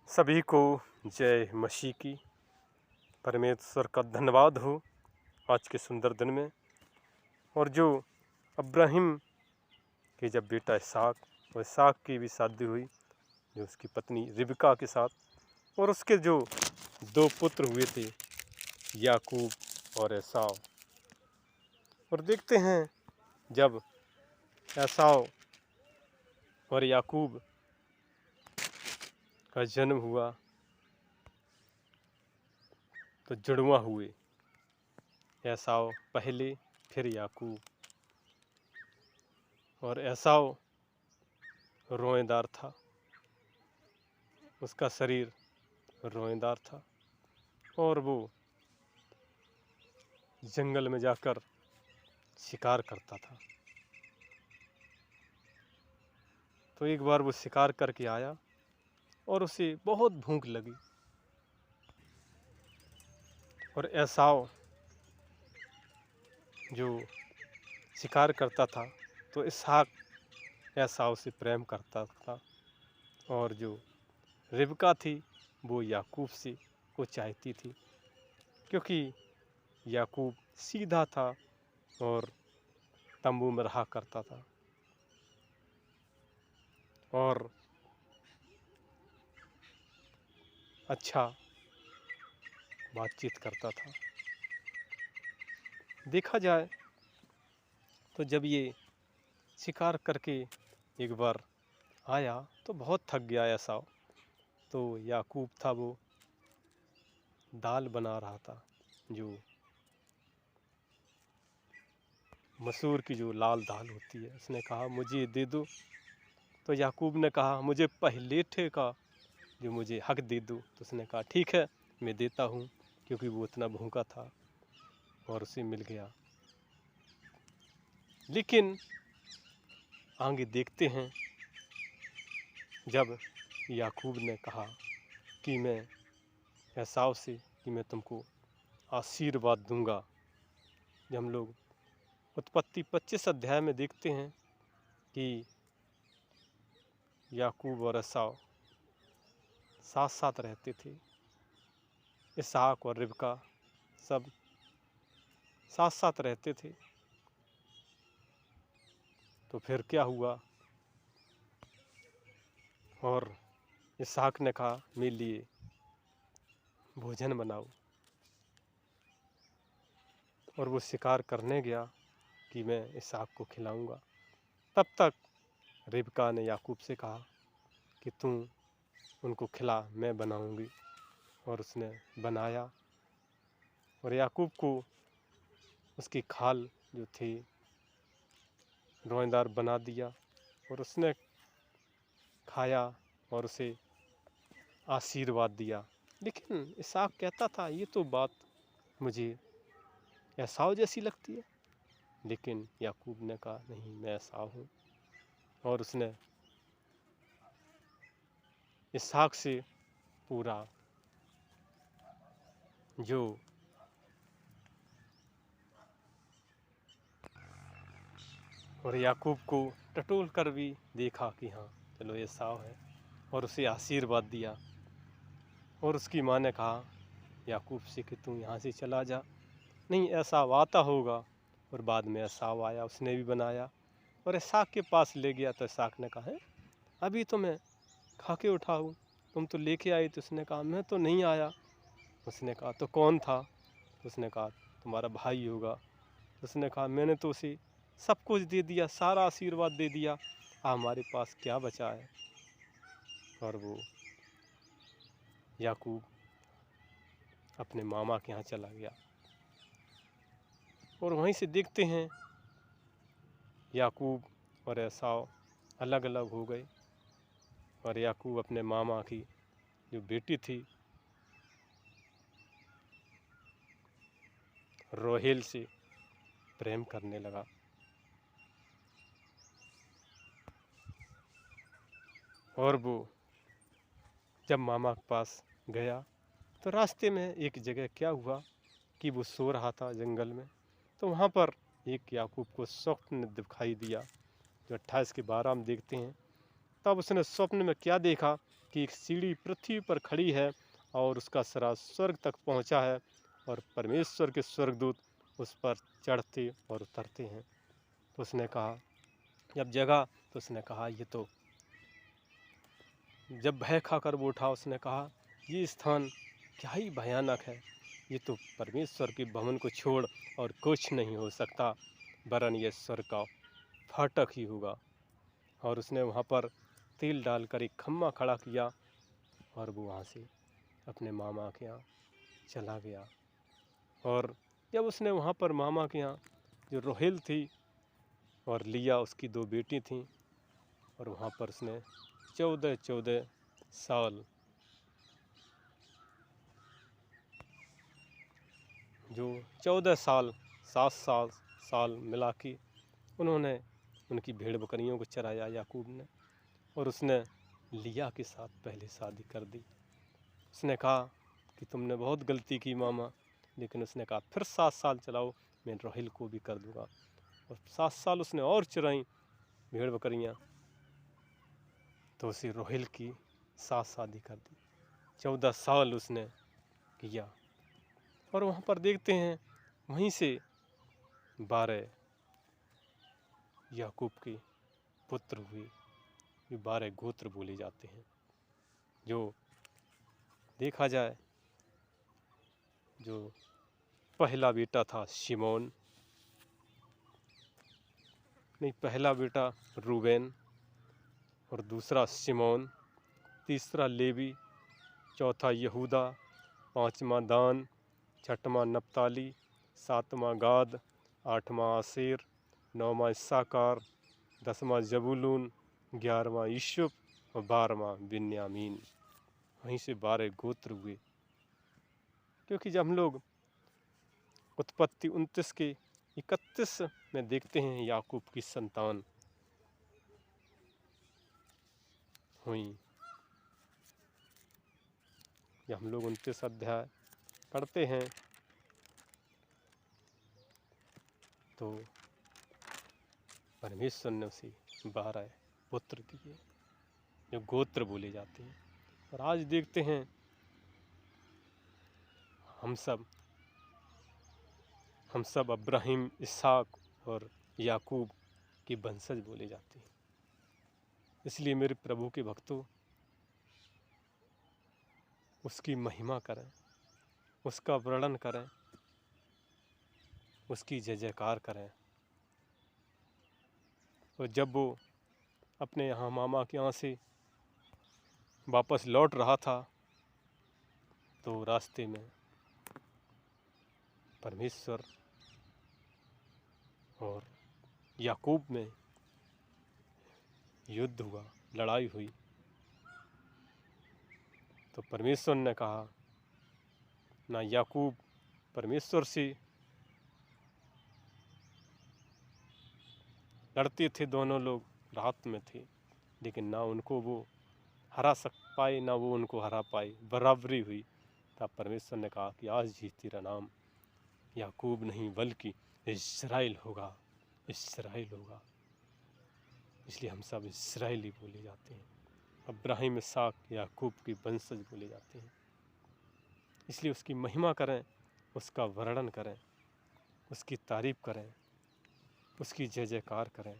सभी को जय मसीह की। परमेश्वर का धन्यवाद हो आज के सुंदर दिन में। और जो अब्राहिम के जब बेटा इसहाक और इसहाक की भी शादी हुई जो उसकी पत्नी रिबका के साथ, और उसके जो दो पुत्र हुए थे याकूब और एसाव। और देखते हैं जब एसाव और याकूब का जन्म हुआ तो जुड़वा हुए, एसाव पहले फिर याकूब। और एसाव रोएदार था, उसका शरीर रोएदार था और वो जंगल में जाकर शिकार करता था। तो एक बार वो शिकार करके आया और उसे बहुत भूख लगी और एसाव जो शिकार करता था तो इसहाक एसाव से प्रेम करता था, और जो रिबका थी वो याकूब से को चाहती थी, क्योंकि याकूब सीधा था और तंबू में रहा करता था और अच्छा बातचीत करता था। देखा जाए तो जब ये शिकार करके एक बार आया तो बहुत थक गया एसाव। तो याकूब था वो दाल बना रहा था, जो मसूर की जो लाल दाल होती है। उसने कहा मुझे दे दो। तो याकूब ने कहा मुझे पहले ठे का जो मुझे हक दे दो। तो उसने कहा ठीक है मैं देता हूँ, क्योंकि वो इतना भूखा था और उसे मिल गया। लेकिन आगे देखते हैं जब याकूब ने कहा कि मैं एसाव से कि मैं तुमको आशीर्वाद दूंगा। जब हम लोग उत्पत्ति 25 अध्याय में देखते हैं कि याकूब और एसाव साथ साथ रहते थे, इसहाक और रिबका सब साथ साथ रहते थे। तो फिर क्या हुआ, और इसहाक ने कहा मेरे लिए भोजन बनाओ, और वो शिकार करने गया कि मैं इसहाक को खिलाऊंगा। तब तक रिबका ने याकूब से कहा कि तू उनको खिला, मैं बनाऊंगी। और उसने बनाया और याकूब को उसकी खाल जो थी रोएदार बना दिया और उसने खाया और उसे आशीर्वाद दिया। लेकिन इसहाक कहता था ये तो बात मुझे एसाव जैसी लगती है। लेकिन याकूब ने कहा नहीं, मैं एसाव हूँ। और उसने इसहाक से पूरा जो और याकूब को टटोल कर भी देखा कि हाँ चलो एसाव है, और उसे आशीर्वाद दिया। और उसकी माँ ने कहा याकूब से कि तू यहाँ से चला जा, नहीं एसाव आता होगा। और बाद में एसाव आया, उसने भी बनाया और इसहाक के पास ले गया। तो इसहाक ने कहा है अभी तो मैं खा के उठा हूँ, तुम तो लेके आई। तो उसने कहा मैं तो नहीं आया। उसने कहा तो कौन था? उसने कहा तुम्हारा भाई होगा। उसने कहा मैंने तो उसे सब कुछ दे दिया, सारा आशीर्वाद दे दिया, हमारे पास क्या बचा है? और वो याकूब अपने मामा के यहाँ चला गया। और वहीं से देखते हैं याकूब और एसाव अलग अलग हो गए, और याकूब अपने मामा की जो बेटी थी रोहेल से प्रेम करने लगा। और वो जब मामा के पास गया तो रास्ते में एक जगह क्या हुआ कि वो सो रहा था जंगल में। तो वहाँ पर एक याकूब को स्वप्न दिखाई दिया, जो 28 के 12 में देखते हैं। तब उसने स्वप्न में क्या देखा कि एक सीढ़ी पृथ्वी पर खड़ी है और उसका सिरा स्वर्ग तक पहुंचा है और परमेश्वर के स्वर्गदूत उस पर चढ़ते और उतरते हैं। तो उसने कहा, जब जगा तो उसने कहा, ये तो, जब भय खाकर वो उठा, उसने कहा, ये स्थान क्या ही भयानक है, ये तो परमेश्वर के भवन को छोड़ और कुछ नहीं हो सकता, वरन ये स्वर्ग का फाटक ही होगा। और उसने वहाँ पर तेल डालकर एक खम्मा खड़ा किया और वो वहाँ से अपने मामा के यहाँ चला गया। और जब उसने वहाँ पर मामा के यहाँ, जो रोहेल थी और लिया उसकी 2 बेटी थीं, और वहाँ पर उसने 14 साल, जो 14 साल 7 साल मिला के उन्होंने उनकी भेड़ बकरियों को चराया याकूब ने। और उसने लिया के साथ पहले शादी कर दी। उसने कहा कि तुमने बहुत गलती की मामा, लेकिन उसने कहा फिर 7 साल चलाओ, मैं रोहेल को भी कर दूंगा। और 7 साल उसने और चराई भेड़ बकरियाँ, तो उसी रोहेल की 7 शादी कर दी। 14 साल उसने किया। और वहाँ पर देखते हैं वहीं से 12 याकूब के पुत्र हुए, ये 12 गोत्र बोले जाते हैं। जो देखा जाए, जो पहला बेटा था शिमोन, नहीं, पहला बेटा रूबेन, और दूसरा शिमोन, तीसरा लेवी, चौथा यहूदा, 5वां दान, 6वां नप्ताली, 7वां गाद, 8वां आसेर, 9वां इस्साकार, 10वां जबूलून, 11वां यूसुफ और 12वां बिन्यामीन। वहीं से 12 गोत्र हुए। क्योंकि जब हम लोग उत्पत्ति 29 के 31 में देखते हैं याकूब की संतान हुई, जब हम लोग 29 अध्याय पढ़ते हैं तो परमेश्वर ने उसे 12 पुत्र दिए, जो गोत्र बोले जाते हैं। और आज देखते हैं हम सब अब्राहिम, इसहाक और याकूब के वंशज बोले जाते हैं। इसलिए मेरे प्रभु के भक्तों, उसकी महिमा करें, उसका वर्णन करें, उसकी जय जयकार करें। और जब वो अपने यहाँ मामा के यहाँ से वापस लौट रहा था, तो रास्ते में परमेश्वर और याकूब में युद्ध हुआ, लड़ाई हुई। तो परमेश्वर ने कहा, ना याकूब परमेश्वर से लड़ते थे, दोनों लोग रात में थे, लेकिन ना उनको वो हरा पाए, ना वो उनको हरा पाए, बराबरी हुई। तब परमेश्वर ने कहा कि आज ही तेरा नाम याकूब नहीं बल्कि इस्राएल होगा, इस्राएल होगा। इसलिए हम सब इस्राएली बोले जाते हैं, अब्राहिम, इसहाक, याकूब के वंशज बोले जाते हैं। इसलिए उसकी महिमा करें, उसका वर्णन करें, उसकी तारीफ करें, उसकी जय जयकार करें,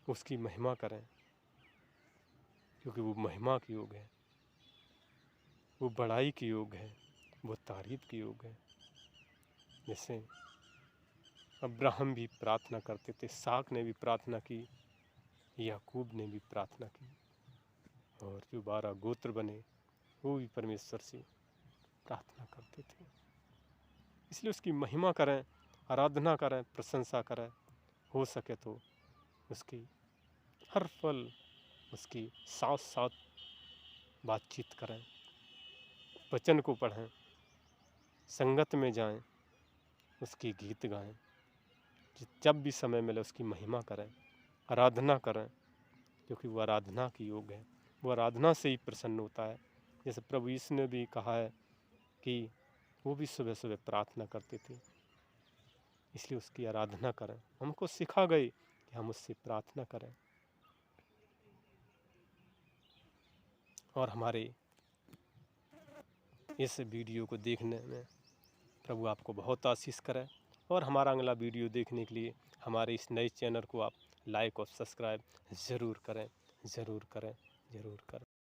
उसकी महिमा करें, क्योंकि वो महिमा के योग है, वो बड़ाई के योग है, वो तारीफ के योग है। जैसे अब्राहम भी प्रार्थना करते थे, इसहाक ने भी प्रार्थना की, याकूब ने भी प्रार्थना की, और जो 12 गोत्र बने वो भी परमेश्वर से प्रार्थना करते थे। इसलिए उसकी महिमा करें, आराधना करें, प्रशंसा करें, हो सके तो उसकी हर पल उसकी साथ साथ बातचीत करें, वचन को पढ़ें, संगत में जाएं, उसके गीत गाएं, जब भी समय मिले उसकी महिमा करें, आराधना करें, क्योंकि वो आराधना की योग है, वो आराधना से ही प्रसन्न होता है। जैसे प्रभु यीशु ने भी कहा है कि वो भी सुबह सुबह प्रार्थना करते थे। इसलिए उसकी आराधना करें। हमको सिखा गई कि हम उससे प्रार्थना करें। और हमारे इस वीडियो को देखने में प्रभु आपको बहुत आशीष करे। और हमारा अगला वीडियो देखने के लिए हमारे इस नए चैनल को आप लाइक और सब्सक्राइब ज़रूर करें, ज़रूर करें, ज़रूर करें।